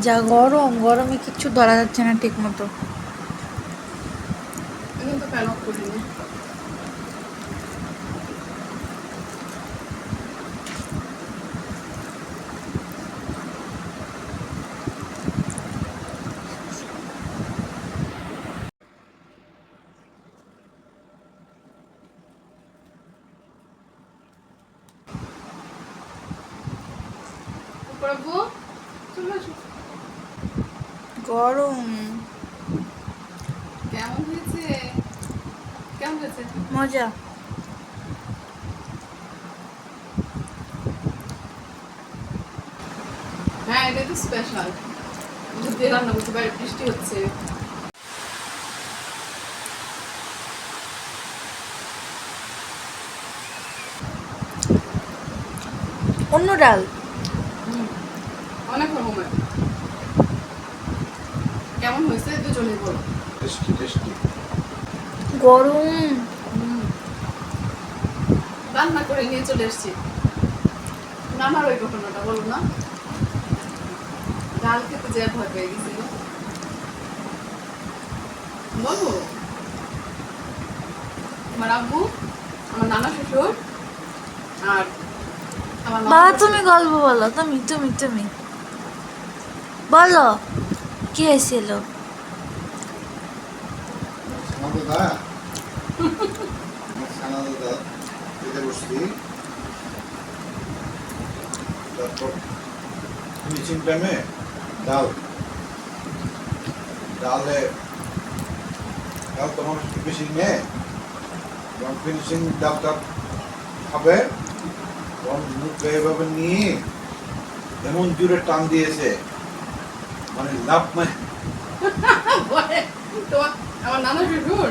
যা গরম, গরমে কিচ্ছু ধরা যাচ্ছে না ঠিক মতো। কিন্তু ফ্যান অফ করিনি। প্রভু চলে আসো। গরম। কেমন হয়েছে? কেমন হয়েছে? মজা। হ্যাঁ, এটা তো স্পেশাল। দুধ দিয়ে রান্না করতে বাইরে বৃষ্টি হচ্ছে। অন্য ডাল। অনেক রকমের। কেমন হয়েছে দুজনেই বলো। Tasty tasty. গরম। রান্না করে নিয়ে চলে এসেছি। নানার ওই ঘটনাটা বলো না। ডাল খেতে যে ভয় পেয়ে গেছিল। বলো। আমার আব্বু, আমার নানা শ্বশুর আর আমার মামা বাবা শ্বশুর। তুমি গল্প বলো, তুমি তুমি তুমি বলো কি হয়েছিল। দাদা সানা দাদা খেতে বসছি, তারপর ফিনিশিং টাইমে ডাল ডালে ডাল তোমার বেশি নেই, যখন ফিনিশিং ডালটা খাবে তখন মুখে এভাবে নিয়ে এমন জুড়ে টান দিয়েছে, মানে লাভ মানে ভয়ে তোমার আমার নানা শ্বশুর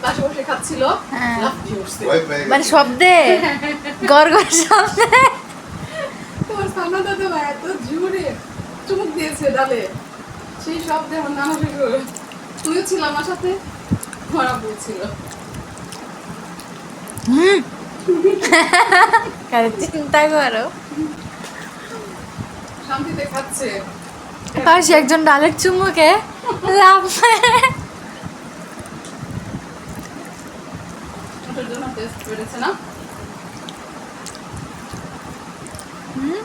পাশে বসে খাচ্ছিল। হ্যাঁ। লাফ দিয়ে উঠছে। ভয় পেয়ে মানে গেছে। শব্দে গড় গড় শব্দে। তোমার সামনে দাদা ভাই এত জোরে চুমুক দিয়েছে ডালে, সেই শব্দে আমার নানা শ্বশুর, তুইও ছিল আমার সাথে, আমার আব্বু ছিল। আরে চিন্তা করো, শান্তিতে খাচ্ছে। পাশে একজন ডালের চুমুকে লাভ। ওটার জন্য টেস্ট বেড়েছে না। হুম